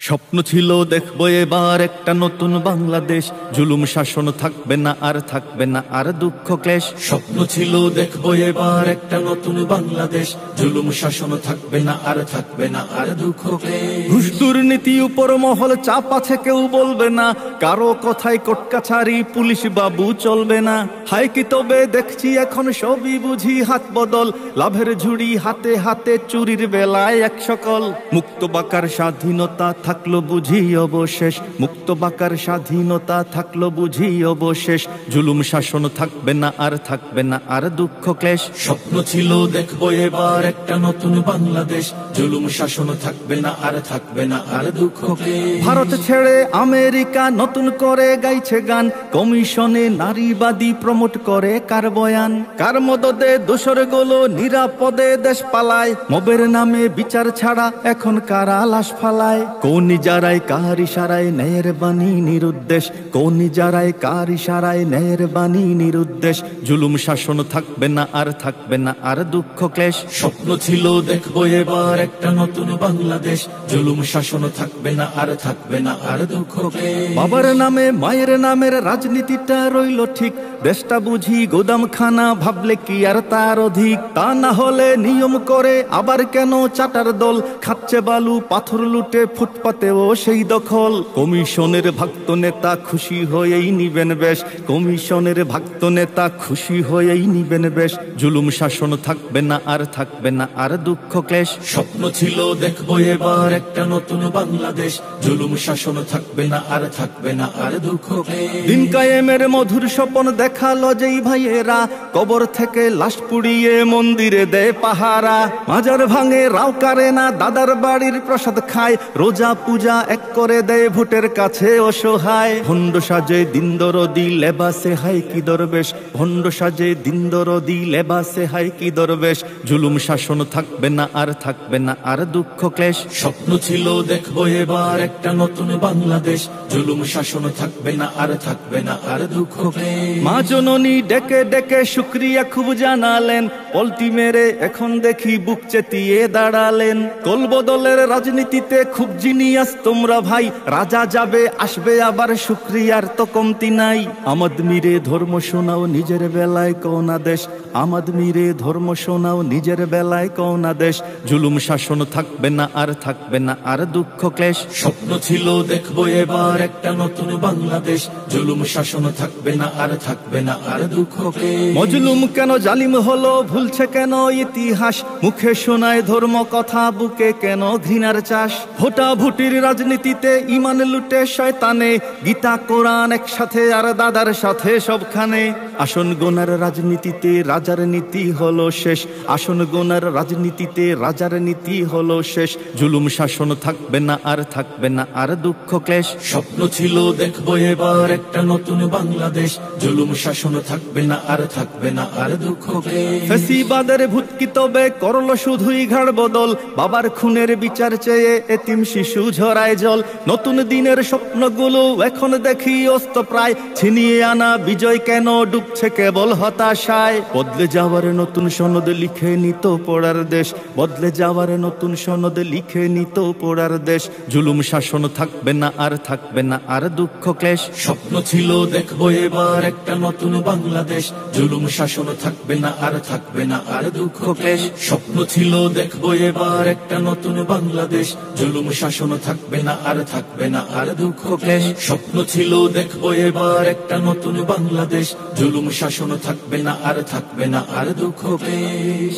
স্বপ্ন ছিল দেখবো এবার একটা নতুন বাংলাদেশ, জুলুম শাসন থাকবে না আর থাকবে না আর দুঃখ ক্লেশ। স্বপ্ন ছিল দেখবো এবার একটা নতুন বাংলাদেশ, জুলুম শাসন থাকবে না আর থাকবে না আর দুঃখ ক্লেশ। ঘুষ দুর্নীতি উপর মহল চাপ আছে, কেউ বলবে না, কারো কথায় কোর্ট কাছারি পুলিশ বাবু চলবে না। হায় কি তবে দেখছি এখন সবই বুঝি হাত বদল, লাভের ঝুড়ি হাতে হাতে চুরির বেলায় এক সকল। মুক্ত বাকার স্বাধীনতা থাকলো বুঝি অবশেষ, মুক্ত বাকার স্বাধীনতা থাকলো বুঝি অবশেষ, জুলুম শাসন থাকবে না আর থাকবে না আর দুঃখ ক্লেশ। স্বপ্ন ছিল দেখবো এবার একটা নতুন বাংলাদেশ, জুলুম শাসন থাকবে না আর থাকবে না আর দুঃখ ক্লেশ। ভারত ছেড়ে আমেরিকা নতুন করে গাইছে গান, কমিশনে নারীবাদী প্রমোট করে কার বয়ান। কার মদদে দোসর গুলো নিরাপদে দেশ পালায়, মবের নামে বিচার ছাড়া এখন কারা লাশ ফালায়। কোন যারাই কার ইশারায় ন্যায়ের বাণী নিরুদ্দেশ, কোন যারাই কার ইশারায় ন্যায়ের বাণী নিরুদ্দেশ, জুলুম শাসন থাকবে না আর থাকবে না আর দুঃখ ক্লেশ। স্বপ্ন ছিল দেখবো এবার একটা নতুন বাংলাদেশ, জুলুম শাসন থাকবে না আর থাকবে না আর দুঃখ ক্লেশ। বাবার নামে মায়ের নামের রাজনীতিটা রইল ঠিক, দেশটা বুঝি গোদামখানা ভাবলে কি আর তার অধিক। তা না হলে নিয়ম করে আবার কেন চাটার দল, খাচ্ছে বালু পাথর লুটে ফুটপাতেও সেই দখল। কমিশনের ভক্ত নেতা খুশি হয়েই নিবেন বেশ, কমিশনের ভক্ত নেতা খুশি হয়েই নিবেন বেশ, জুলুম শাসন থাকবে না আর থাকবে না আর দুঃখ ক্লেশ। স্বপ্ন ছিল দেখবো এবার একটা নতুন বাংলাদেশ, জুলুম শাসন থাকবে না আর থাকবে না আর দুঃখ ক্লেশ। দিন কায়েমের মধুর স্বপন দেখালো যেই ভাইয়েরা, কবর থেকে লাশ পুড়িয়ে মন্দিরে দেয় পাহারা। মাজার ভাঙে রাও কারে না, দাদার বাড়ির প্রসাদ খায়, রোজা পূজা এক করে দেয় ভোটের কাছে অসহায়। ভণ্ড সাজে দিন দরদি লেবাসে হাই কি দরবেশ, ভণ্ড সাজে দিন দরদি লেবাসে হাই কি দরবেশ, জুলুম শাসন থাকবে না আর থাকবে না আর দুঃখ ক্লেশ। স্বপ্ন ছিল দেখবো এবার একটা নতুন বাংলাদেশ, জুলুম শাসন থাকবে না আর থাকবে না আর দুঃখ ক্লেশ। মা জননী ডেকে ডেকে শুক্রিয়া খুব জানালেন, পল্টি মেরে এখন দেখি বুক চেতিয়ে দাঁড়ালেন। কল বদলের রাজনীতিতে খুব জিনিয়াস তোমরা ভাই, রাজা যাবে আসবে আবার শুক্রিয়ার তো কমতি নাই। আমাদ মিরে ধর্ম শোনাও নিজের বেলায় কোন দেশ, আমাদ মিরে ধর্ম শোনাও নিজের বেলায় কোন দেশ, জুলুম শাসন থাকবে না আর থাকবে না আর দুঃখ ক্লেশ। স্বপ্ন ছিল দেখবো এবার একটা নতুন বাংলাদেশ, জুলুম শাসন থাকবে না আর থাকবে না আর দুঃখ ক্লেশ। মজলুম কেন জালিম হলো, ভুলছে কেন ইতিহাস, মুখে শোনায় ধর্ম কথা বুকে কেন ঘৃণার চাষ। ভোটা ভুটির রাজনীতিতে ইমান লুটে শয়তানে, গীতা কোরআন একসাথে আর দাদার সাথে সবখানে। আসন গোনার রাজনীতিতে রাজার নীতি হলো শেষ, আসন গোনার রাজনীতিতে রাজার নীতি হলো শেষ, জুলুম শাসন থাকবে না আর থাকবে না আর দুঃখ ক্লেশ। স্বপ্ন ছিল দেখবো এবার একটা নতুন বাংলাদেশ, জুলুম শাসন থাকবে না আর থাকবে না আর দুঃখ ক্লেশ। ফ্যাসিবাদের ভূতকি তবে করলো শুধুই ঘাড় বদল, বাবার খুনের বিচার চেয়ে এতিম শিশু ঝরায় জল। নতুন দিনের স্বপ্নগুলো এখন দেখি অস্ত প্রায়, ছিনিয়ে আনা বিজয় কেন ডুবছে কেবল হতাশায়। বদলে যাওয়ার নতুন সনদ লিখে নিত পড়ার দেশ, বদলে যাওয়ার নতুন সনদ লিখে নিত পড়ার দেশ, জুলুম শাসন থাকবে না আর থাকবে না আর দুঃখ ক্লেশ। স্বপ্ন ছিল দেখবো এবার একটা নতুন বাংলাদেশ, জুলুম শাসন থাকবে না আর থাকবে না আর দুঃখ ক্লেশ। স্বপ্ন ছিল দেখবো এবার একটা নতুন বাংলাদেশ, জুলুম শাসন থাকবে না আর থাকবে না আর দুঃখ ক্লেশ। স্বপ্ন ছিল দেখবো এবার একটা নতুন বাংলাদেশ, জুলুম শাসন থাকবে না আর থাকবে না আর দুঃখ ক্লেশ।